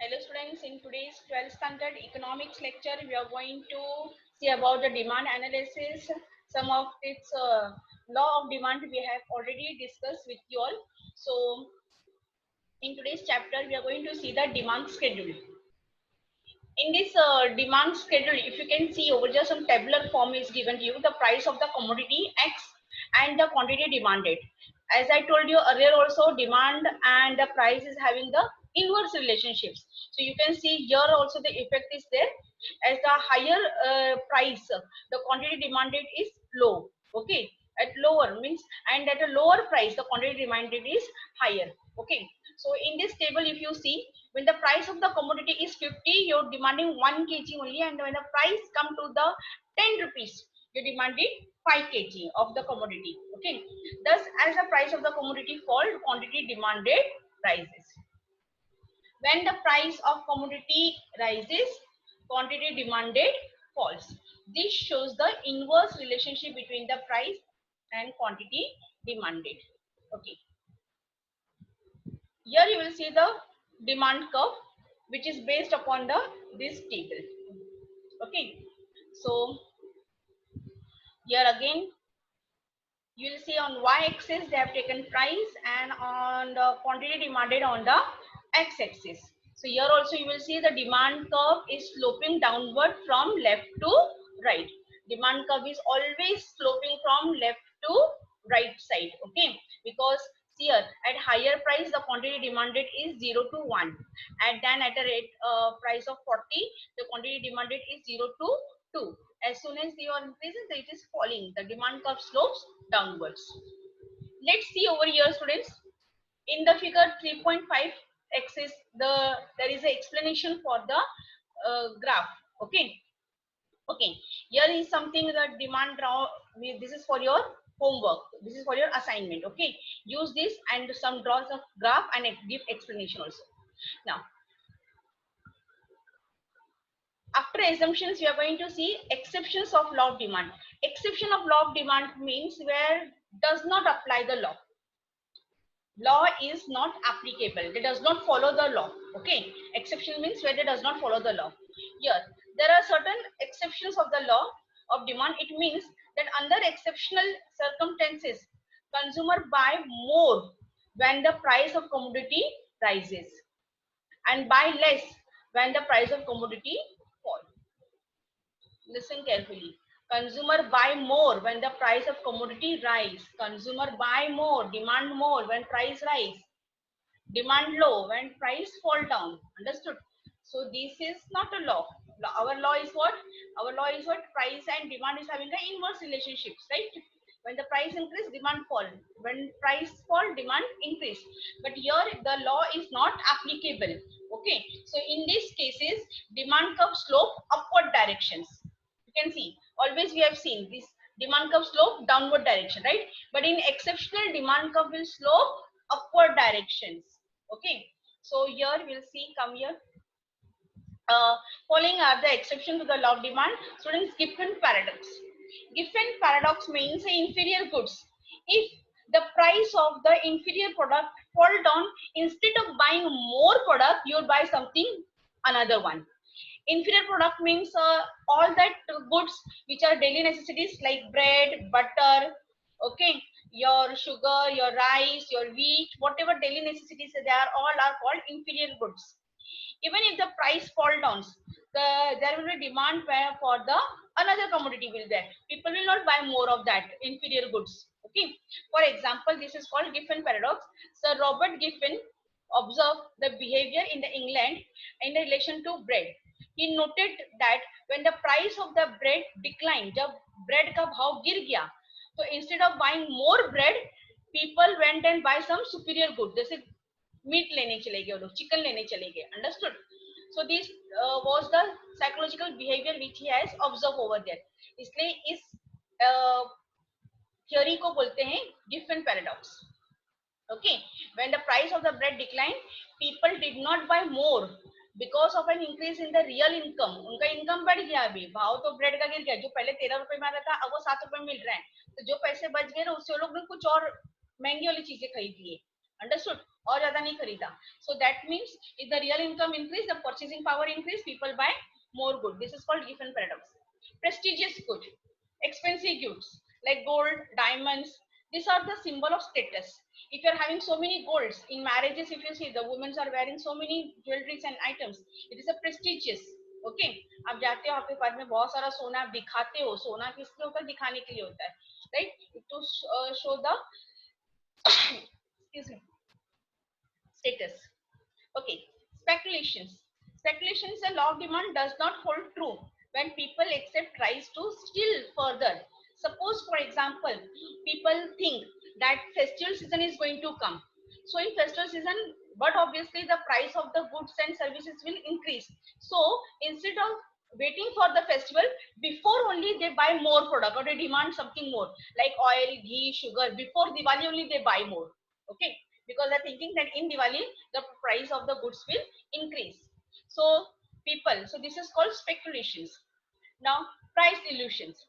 Hello students, in today's 12th standard economics lecture, we are going to see about the demand analysis. Some of its law of demand we have already discussed with you all. So in today's chapter, we are going to see the demand schedule. In this demand schedule, if you can see over here, some tabular form is given to you, the price of the commodity X and the quantity demanded. As I told you earlier also, demand and the price is having the inverse relationships. So you can see here also the effect is there. As the higher price, the quantity demanded is low. Okay, at lower means, and at a lower price, the quantity demanded is higher. Okay, so in this table, if you see, when the price of the commodity is 50, you're demanding 1 kg only, and when the price come to the 10 rupees, you're demanding 5 kg of the commodity. Okay, thus as the price of the commodity fall, quantity demanded rises. When the price of commodity rises, quantity demanded falls. This shows the inverse relationship between the price and quantity demanded. Okay, here you will see the demand curve, which is based upon the this table. Okay, so here again you will see on y-axis they have taken price, and on the quantity demanded on the x-axis. So here also you will see the demand curve is sloping downward from left to right. Demand curve is always sloping from left to right side. Okay, because here at higher price the quantity demanded is 0 to 1, and then at a rate price of 40 the quantity demanded is 0 to 2. As soon as you are increasing, it is falling. The demand curve slopes downwards. Let's see over here, students. In the figure 3.5 axis, there is an explanation for the graph. Okay. Okay. Here is something that demand draw. This is for your homework. This is for your assignment. Okay. Use this and some draws of graph and give explanation also. Now, after assumptions, we are going to see exceptions of law of demand. Exception of law of demand means where does not apply the law. Law is not applicable. It does not follow the law. Okay. Exception means where it does not follow the law. Here, there are certain exceptions of the law of demand. It means that under exceptional circumstances, consumer buy more when the price of commodity rises and buy less when the price of commodity falls. Listen carefully. Consumer buy more when the price of commodity rise. Consumer buy more, demand more when price rise. Demand low when price fall down. Understood? So this is not a law. Our law is what? Our law is what? Price and demand is having the inverse relationships, right? When the price increase, demand fall. When price fall, demand increase. But here the law is not applicable. Okay. So in these cases, demand curve slope upward directions. You can see. Always we have seen this demand curve slope downward direction, right? But in exceptional, demand curve will slope upward directions. Okay. So here we'll see. Come here. Following are the exception to the law of demand. Students, Giffen paradox. Giffen paradox means inferior goods. If the price of the inferior product fall down, instead of buying more product, you'll buy something another one. Inferior product means all that goods which are daily necessities like bread, butter, okay, your sugar, your rice, your wheat, whatever daily necessities they are, all are called inferior goods. Even if the price fall down, there will be demand for the another commodity will there. People will not buy more of that inferior goods. Okay. For example, this is called Giffen paradox. Sir Robert Giffen observed the behavior in the England in relation to bread. He noted that when the price of the bread declined, जब bread का भाव गिर गया, so instead of buying more bread, people went and buy some superior good. जैसे meet लेने चले गए, वो लोग चिकन लेने चले गए. Understood? So this was the psychological behavior which he has observed over there. इसलिए इस theory को बोलते हैं Giffen paradox. Okay, when the price of the bread declined, people did not buy more because of an increase in the real income. उनका income बढ़ गया, अभी भाव तो bread का गिर गया, जो पहले 13 रुपए में आ रहा था अब वो 7 रुपए में मिल रहा है, तो जो पैसे बच गए ना उससे वो लोग ने कुछ और महंगी वाली चीजें खरीद लिए. Understood? और ज्यादा नहीं खरीदा. So that means if the real income increase, the purchasing power increase, people buy more good. This is called Giffen paradox. Prestigious good, expensive goods like gold, diamonds. These are the symbol of status. If you are having so many golds in marriages, if you see the women are wearing so many jewelries and items, it is a prestigious. Okay आप जाते हो आपके पास में बहुत सारा सोना आप दिखाते हो. सोना किसके होता है? दिखाने के लिए होता है, right, to show the status. Okay, speculations. Speculations, a law of demand does not hold true when people accept rise to still further. Suppose, for example, people think that festival season is going to come. So in festival season, but obviously the price of the goods and services will increase. So instead of waiting for the festival, before only they buy more product or they demand something more like oil, ghee, sugar. Before Diwali only they buy more. Okay, because they're thinking that in Diwali the price of the goods will increase. So people, so this is called speculations. Now price illusions.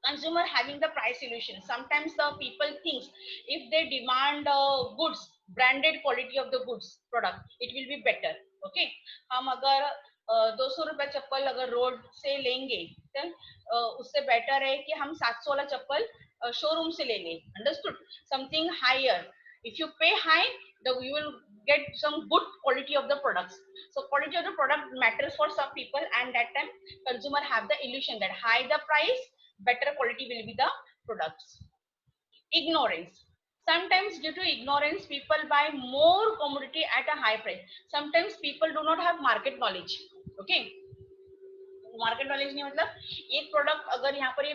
Consumer having the price illusion. Sometimes the people thinks if they demand goods, branded quality of the goods product, it will be better. Okay, हम अगर 200 रुपए चप्पल अगर road से लेंगे तो उससे better है कि हम 700 वाला चप्पल शोरूम से ले लें. Understood? Something higher. If you pay high, you will get some good quality of the products. So quality of the product matters for some people, and that time consumer have the illusion that high the price, better quality will be the products. Ignorance. Sometimes due to ignorance, people buy more commodity at a high price. Sometimes people do not have market knowledge. Okay, market knowledge नहीं मतलब एक product अगर यहाँ पर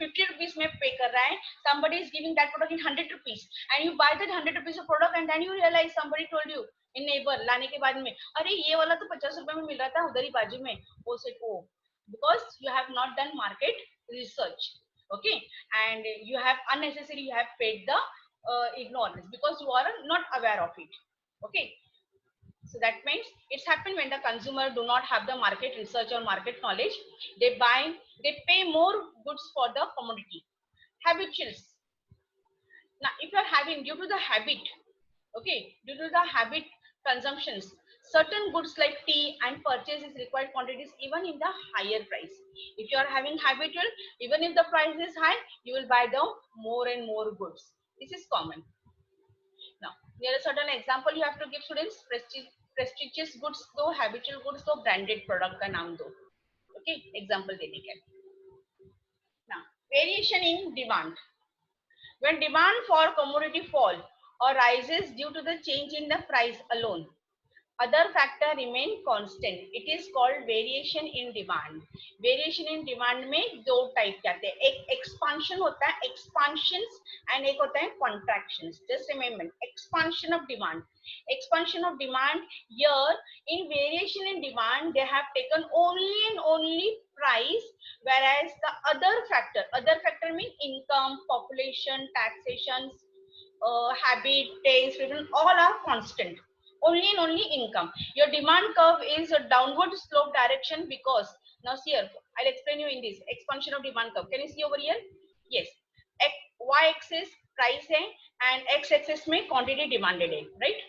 50 rupees में पे कर रहा है, somebody is giving that product in 100 rupees and you buy that 100 rupees of product and then you realize somebody told you in neighbor लाने के बाद में अरे ये वाला तो 50 रुपए में मिल रहा था उधर ही बाजू में. वो से ओ because you have not done market research. Okay, and you have unnecessary, you have paid the ignorance because you are not aware of it. Okay, so that means it's happened when the consumer do not have the market research or market knowledge. They buy, they pay more goods for the commodity. Habituals. Now, if you are having due to the habit, okay, due to the habit consumptions, certain goods like tea and purchase is required quantities even in the higher price. If you are having habitual, even if the price is high, you will buy the more and more goods. This is common. Now, there are certain example you have to give students. Prestigious goods दो, habitual goods दो, branded product का नाम दो. Okay, example देने के. Now, variation in demand. When demand for commodity fall or rises due to the change in the price alone, other factor remain constant. It is called variation in demand. Variation in demand में दो type के आते हैं. एक expansion होता है, expansions, and एक होता है contractions. Just remember, expansion of demand. Expansion of demand here, in variation in demand, they have taken only and only price, whereas the other factor means income, population, taxations, habit, taste, all are constant. Only and only income. Your demand curve is a downward slope direction because now see here, I'll explain you in this expansion of demand curve. Can you see over here? Yes. Y axis price है and x axis में quantity demanded है, right?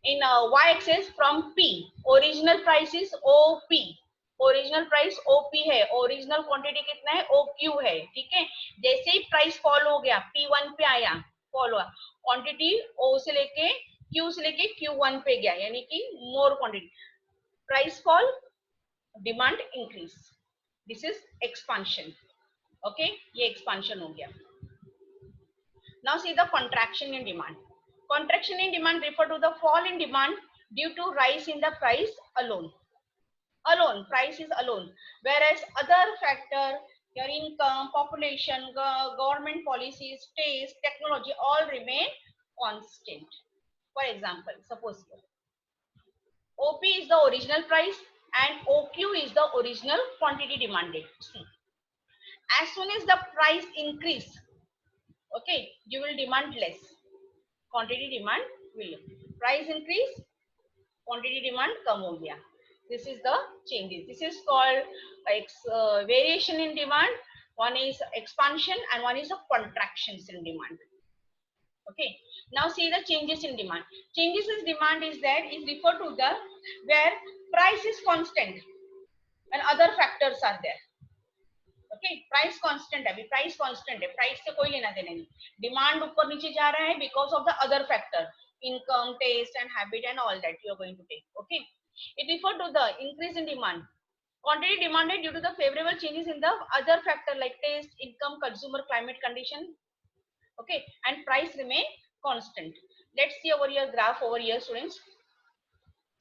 In y axis from P, original price is OP. Original price OP है, original quantity कितना है OQ है. ठीक है, जैसे ही प्राइस फॉल हो गया P1 पे आया, फॉल हुआ, क्वांटिटी ओ से लेके क्यू से लेके Q1 पे गया, यानी कि more quantity. Price fall, demand increase. This is expansion. Okay, ये एक्सपांशन हो गया. Now see the contraction in demand. Contraction in demand refer to the fall in demand due to rise in the price alone. Price is alone, whereas other factor, your income, population, government policies, taste, technology, all remain constant. For example, suppose here OP is the original price and OQ is the original quantity demanded. See, as soon as the price increase, okay, you will demand less, quantity demand will, price increase, quantity demand कम हो गया. This is the changes. This is called variation in demand. One is expansion and one is a contractions in demand. Okay. Now see the changes in demand. Changes in demand is that is referred to the where price is constant and other factors are there. Okay price constant है अभी price constant है price से कोई लेना देना नहीं demand ऊपर नीचे जा रहा है because of the other factor income taste and habit and all that you are going to take okay it refer to the increase in demand quantity demanded due to the favorable changes in the other factor like taste income consumer climate condition okay and price remain constant let's see over here graph over here students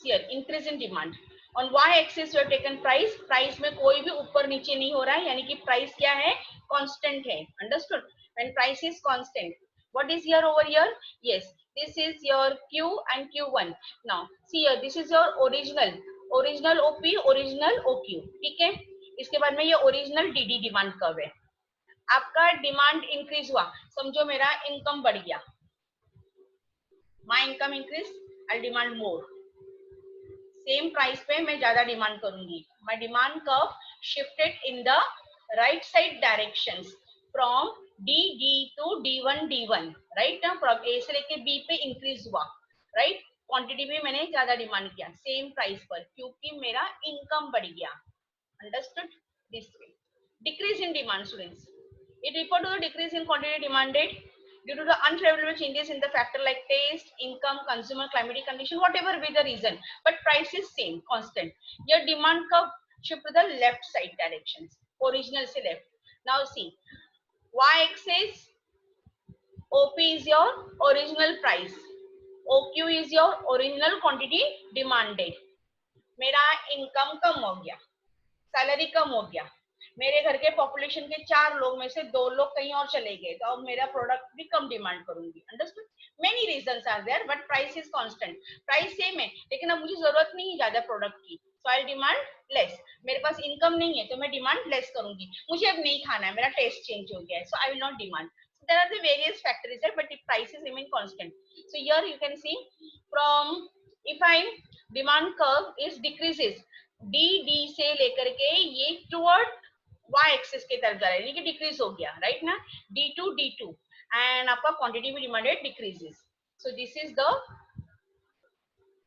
here increase in demand on y axis you have taken price में कोई भी ऊपर नीचे नहीं हो रहा है यानी कि price क्या है constant है understood when price is constant what is here over here yes this is your q and q1 now see here this is your original op original oq ठीक है इसके बाद में ये ओरिजिनल dd डिमांड कर्व है आपका demand increase हुआ समझो मेरा इनकम बढ़ गया my income increase I demand more same price पे मैं ज्यादा डिमांड करूंगी my demand curve shifted in the right side directions from D D to D one right ना फ्रॉम ए से लेके बी पे इंक्रीज हुआ राइट क्वांटिटी भी मैंने ज्यादा डिमांड किया सेम प्राइस पर क्योंकि मेरा इनकम बढ़ गया understood this way decrease in demand students it refer to the decrease in quantity demanded due to the unfavorable changes in the factor like taste income consumer climatic condition whatever be the reason but price is same constant your demand curve shift to the left side directions original se left now see y axis op is your original price oq is your original quantity demanded मेरा income कम हो गया salary कम हो गया मेरे घर के population के 4 लोग में से 2 लोग कहीं और चले गए तो अब मेरा प्रोडक्ट भी कम डिमांड करूंगी understood many reasons are there but price is constant price same है लेकिन अब मुझे जरूरत नहीं है ज्यादा प्रोडक्ट की सो आई डिमांड लेस मेरे पास इनकम नहीं है तो मैं डिमांड लेस करूंगी मुझे अब नहीं खाना है मेरा टेस्ट चेंज हो गया है so I will not demand there are the various factors there but the prices remain constant so here you can see from if I demand curve is decreases D D से लेकर के ये toward y axis की तरफ जा रहा है यानी कि डिक्रीज हो गया राइट ना D2 एंड आपका क्वांटिटी भी demanded decreases so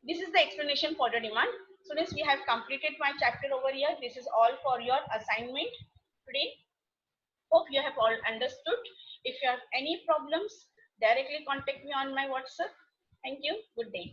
this is the explanation for the demand students we have completed my chapter over here this is all for your assignment today hope you have all understood if you have any problems directly contact me on my WhatsApp thank you good day